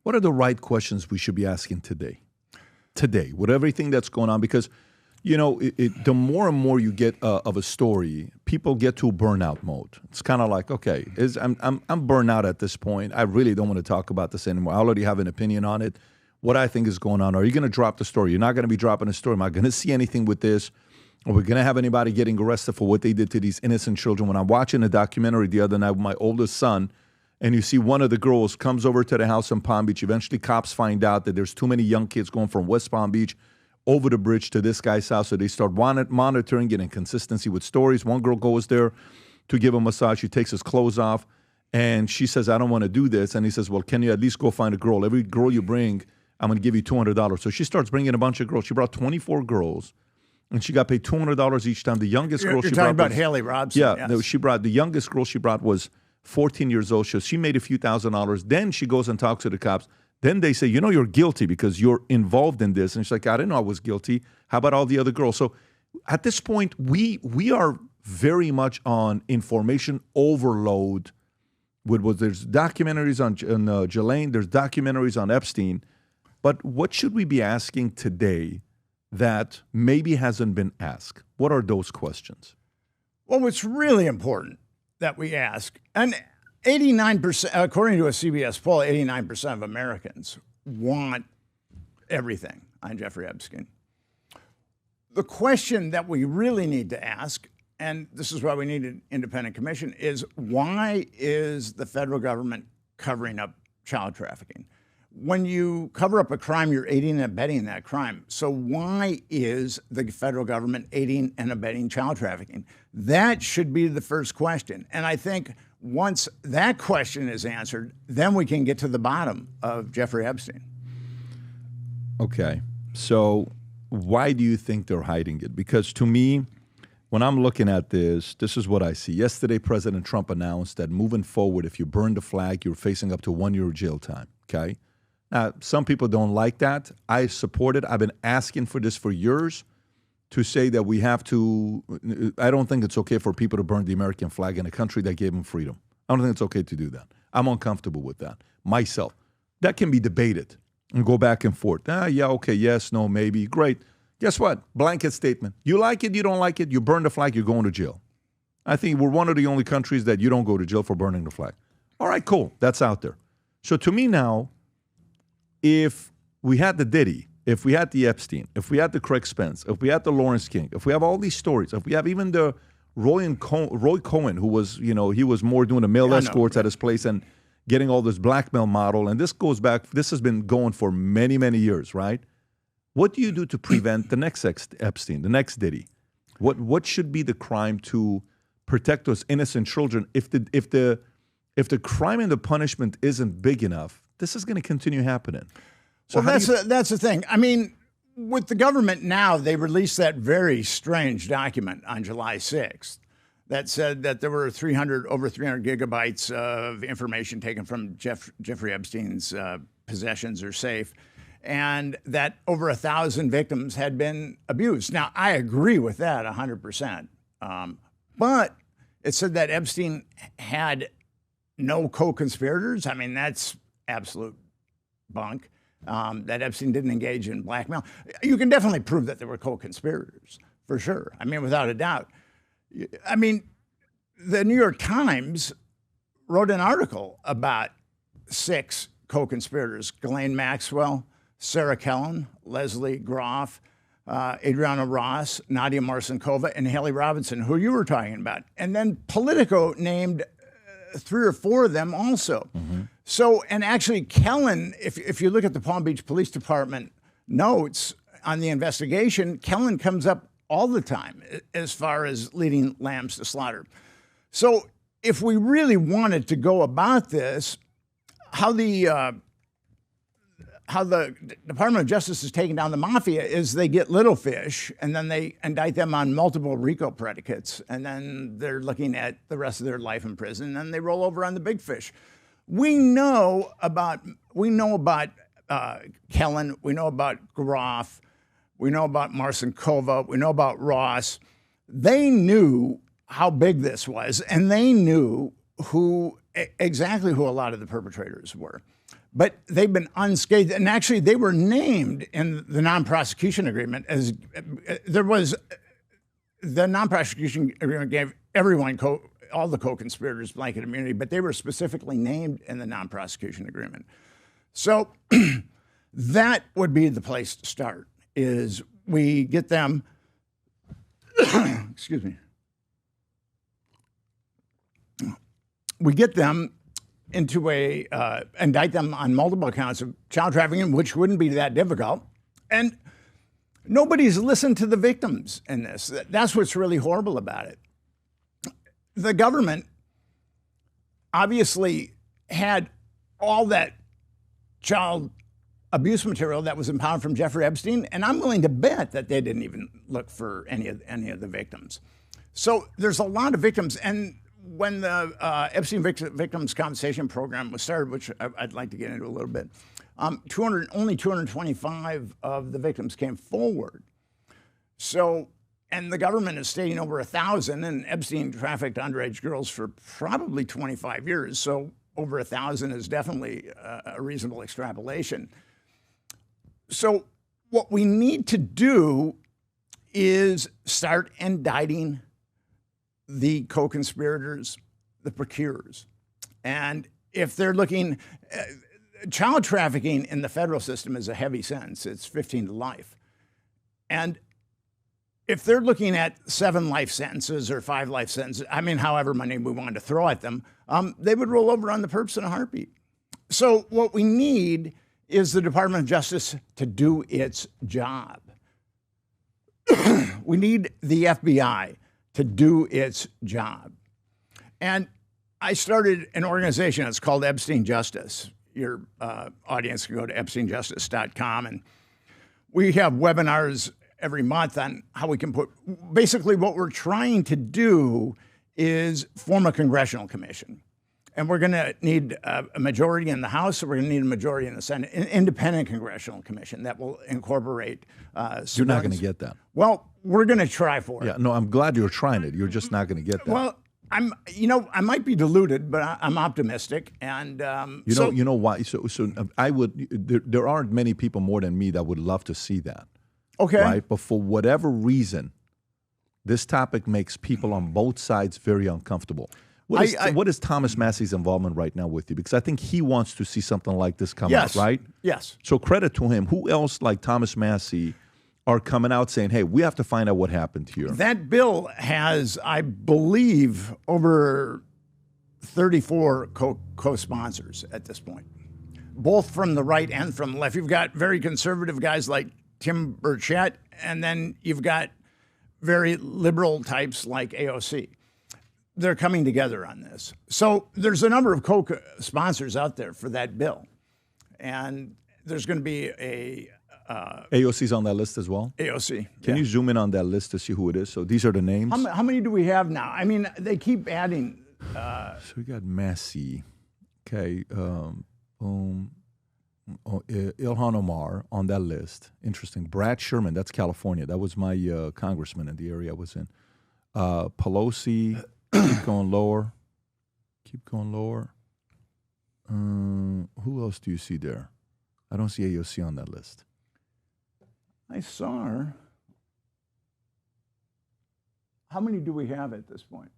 what are the right questions we should be asking today? Today, with everything that's going on, because the more and more you get of a story, people get to burnout mode. It's kind of like, okay, I'm burned out at this point. I really don't want to talk about this anymore. I already have an opinion on it. What I think is going on. Are you going to drop the story? You're not going to be dropping a story. Am I going to see anything with this? Are we going to have anybody getting arrested for what they did to these innocent children? When I'm watching a documentary the other night with my oldest son, and you see one of the girls comes over to the house in Palm Beach. Eventually, cops find out that there's too many young kids going from West Palm Beach over the bridge to this guy's house. So they start monitoring, getting consistency with stories. One girl goes there to give a massage. She takes his clothes off, and she says, I don't want to do this. And he says, well, can you at least go find a girl? Every girl you bring, I'm going to give you $200. So she starts bringing a bunch of girls. She brought 24 girls, and she got paid $200 each time. The youngest girl she brought... You're talking about Haley Robson. Yeah, yes. No, the youngest girl she brought was 14 years old. So she made a few $1,000s. Then she goes and talks to the cops. Then they say, you're guilty because you're involved in this. And she's like, I didn't know I was guilty. How about all the other girls? So at this point, we are very much on information overload. There's documentaries on Ghislaine, there's documentaries on Epstein. But what should we be asking today that maybe hasn't been asked? What are those questions? Well, what's really important that we ask, and 89%, according to a CBS poll, 89% of Americans want everything on Jeffrey Epstein. The question that we really need to ask, and this is why we need an independent commission, is why is the federal government covering up child trafficking? When you cover up a crime, you're aiding and abetting that crime. So why is the federal government aiding and abetting child trafficking? That should be the first question. And I think once that question is answered, then we can get to the bottom of Jeffrey Epstein. Okay. So why do you think they're hiding it? Because to me, when I'm looking at this is what I see. Yesterday, President Trump announced that moving forward, if you burn the flag, you're facing up to 1 year of jail time. Okay. Now, some people don't like that. I support it. I've been asking for this for years to say that we have to, I don't think it's okay for people to burn the American flag in a country that gave them freedom. I don't think it's okay to do that. I'm uncomfortable with that myself. That can be debated and go back and forth. Yeah, okay, yes, no, maybe. Great. Guess what? Blanket statement. You like it, you don't like it, you burn the flag, you're going to jail. I think we're one of the only countries that you don't go to jail for burning the flag. All right, cool. That's out there. So to me now, if we had the Diddy, if we had the Epstein, if we had the Craig Spence, if we had the Lawrence King, if we have all these stories, if we have even the Roy Cohen, who was, he was more doing the male escorts at his place and getting all this blackmail model, and this goes back, this has been going for many, many years, right? What do you do to prevent the next Epstein, the next Diddy? What should be the crime to protect those innocent children? If the crime and the punishment isn't big enough, this is going to continue happening. So well, that's the thing. I mean, with the government now, they released that very strange document on July 6th that said that there were over 300 gigabytes of information taken from Jeffrey Epstein's possessions or safe, and that over 1,000 victims had been abused. Now, I agree with that 100%. But it said that Epstein had no co-conspirators. I mean, that's absolute bunk. That Epstein didn't engage in blackmail. You can definitely prove that there were co-conspirators, for sure. I mean, without a doubt. I mean, the New York Times wrote an article about 6 co-conspirators: Ghislaine Maxwell, Sarah Kellen, Leslie Groff, Adriana Ross, Nadia Marcinkova, and Haley Robinson, who you were talking about. And then Politico named 3 or 4 of them also. Mm-hmm. So, and actually Kellen, if you look at the Palm Beach Police Department notes on the investigation, Kellen comes up all the time as far as leading lambs to slaughter. So if we really wanted to go about this, how the Department of Justice is taking down the mafia is they get little fish and then they indict them on multiple RICO predicates, and then they're looking at the rest of their life in prison, and then they roll over on the big fish. We know about Kellen, we know about Groff, we know about Marcinkova, we know about Ross. They knew how big this was, and they knew exactly who a lot of the perpetrators were. But they've been unscathed. And actually, they were named in the non-prosecution agreement as there was the non-prosecution agreement gave everyone, all the co-conspirators, blanket immunity, but they were specifically named in the non-prosecution agreement. So that would be the place to start, is we get them, excuse me, we get them into indict them on multiple counts of child trafficking, which wouldn't be that difficult. And nobody's listened to the victims in this. That's what's really horrible about it. The government obviously had all that child abuse material that was impounded from Jeffrey Epstein, and I'm willing to bet that they didn't even look for any of the victims. So there's a lot of victims, and when the Epstein Victims Compensation Program was started, which I'd like to get into a little bit, only 225 of the victims came forward. So, and the government is stating over 1,000, and Epstein trafficked underage girls for probably 25 years. So over 1,000 is definitely a reasonable extrapolation. So what we need to do is start indicting the co-conspirators, the procurers. And if they're looking, child trafficking in the federal system is a heavy sentence. It's 15 to life. And if they're looking at 7 life sentences or 5 life sentences, I mean, however many we wanted to throw at them, they would roll over on the perps in a heartbeat. So what we need is the Department of Justice to do its job. We need the FBI to do its job. And I started an organization. It's called Epstein Justice. Your audience can go to epsteinjustice.com, and we have webinars every month on how we can put, basically what we're trying to do is form a congressional commission. And we're going to need a majority in the House, so we're going to need a majority in the Senate, an independent congressional commission that will incorporate You're not going to get that. Well, we're going to try for it. Yeah, no, I'm glad you're trying it. You're just not going to get that. Well, I might be deluded, but I'm optimistic, and you know why? So I would. There aren't many people more than me that would love to see that. Okay. Right, but for whatever reason, this topic makes people on both sides very uncomfortable. What is Thomas Massey's involvement right now with you? Because I think he wants to see something like this come out, right? Yes. So credit to him. Who else like Thomas Massey are coming out saying, hey, we have to find out what happened here? That bill has, I believe, over 34 co-sponsors at this point, both from the right and from the left. You've got very conservative guys like Tim Burchett, and then you've got very liberal types like AOC. They're coming together on this. So there's a number of co-sponsors out there for that bill. And there's going to be a... AOC's on that list as well? AOC. Can you zoom in on that list to see who it is? So these are the names. How many do we have now? I mean, they keep adding... So we got Massey. Okay. Ilhan Omar on that list. Interesting. Brad Sherman, that's California. That was my congressman in the area I was in. Pelosi... Keep going lower. Keep going lower. Who else do you see there? I don't see AOC on that list. I saw her. How many do we have at this point?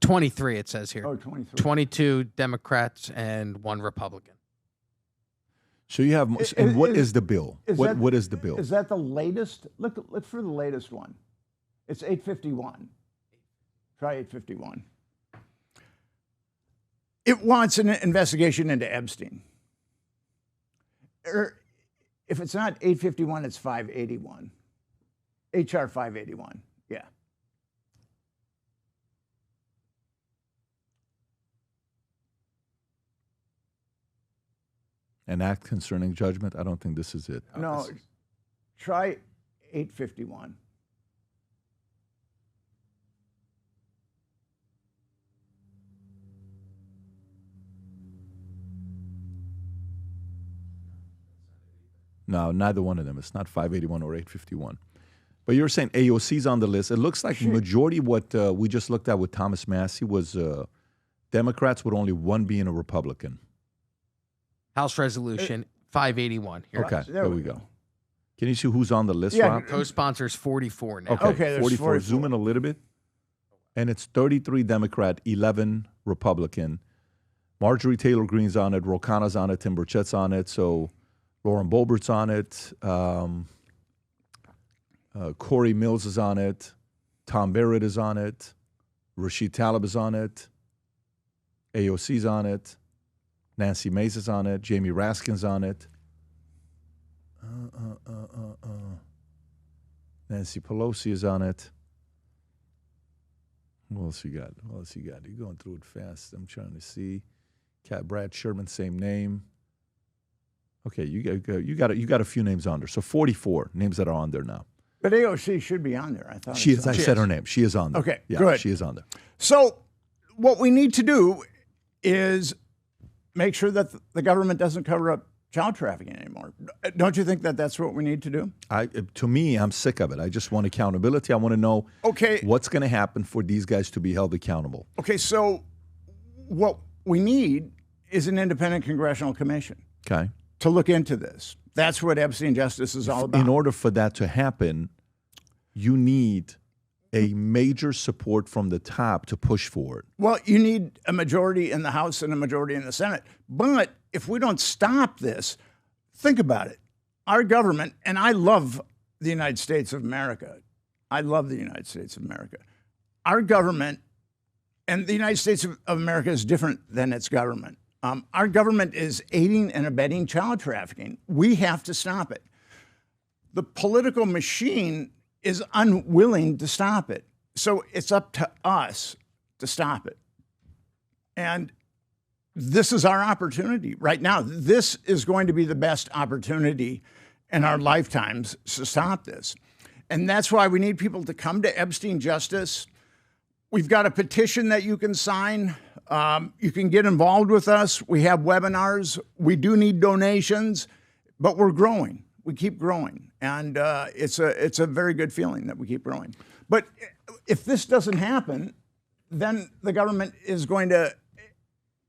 23, it says here. Oh, 23. 22 Democrats and 1 Republican. So you have, and what is the bill? What is the bill? Is that the latest? Look for the latest one. It's 851. Try 851. It wants an investigation into Epstein. Or if it's not 851, it's 581. HR 581, yeah. An act concerning judgment? I don't think this is it. No, try 851. No, neither one of them. It's not 581 or 851. But you're saying AOC's on the list. It looks like the majority what we just looked at with Thomas Massey was Democrats with only 1 being a Republican. House Resolution 581. Here. Okay, there there we we go. Can you see who's on the list, Yeah. Rob? Co-sponsors 44 now. Okay, there's 44. Zoom in a little bit. And it's 33 Democrat, 11 Republican. Marjorie Taylor Greene's on it. Ro Khanna's on it. Tim Burchett's on it. So Lauren Boebert's on it. Corey Mills is on it. Tom Barrett is on it. Rashid Tlaib is on it. AOC's on it. Nancy Mace is on it. Jamie Raskin's on it. Nancy Pelosi is on it. What else you got? What else you got? You're going through it fast. I'm trying to see. Brad Sherman, same name. Okay, you got a few names on there. So 44 names that are on there now. But AOC should be on there. I thought She is. I said her name. She is on there. Okay, yeah, good. She is on there. So what we need to do is make sure that the government doesn't cover up child trafficking anymore. Don't you think that that's what we need to do? To me, I'm sick of it. I just want accountability. I want to know what's going to happen for these guys to be held accountable. Okay, so what we need is an independent congressional commission to look into this. That's what Epstein justice is all about. In order for that to happen, you need a major support from the top to push for it. Well, you need a majority in the House and a majority in the Senate. But if we don't stop this, think about it. Our government, and I love the United States of America. I love the United States of America. Our government, and the United States of America is different than its government. Our government is aiding and abetting child trafficking. We have to stop it. The political machine is unwilling to stop it. So it's up to us to stop it. And this is our opportunity right now. This is going to be the best opportunity in our lifetimes to stop this. And that's why we need people to come to Epstein Justice. We've got a petition that you can sign. You can get involved with us. We have webinars. We do need donations, but we're growing. We keep growing, and it's a very good feeling that we keep growing. But if this doesn't happen, then the government is going to,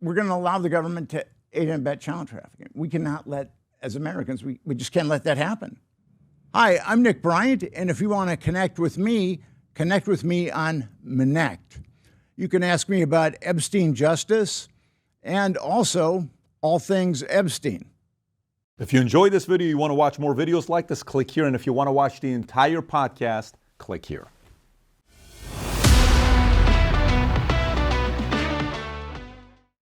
we're going to allow the government to aid and abet child trafficking. We cannot let, as Americans, we just can't let that happen. Hi, I'm Nick Bryant, and if you want to connect with me on Connect. You can ask me about Epstein Justice and also all things Epstein. If you enjoyed this video, you want to watch more videos like this, click here. And if you want to watch the entire podcast, click here.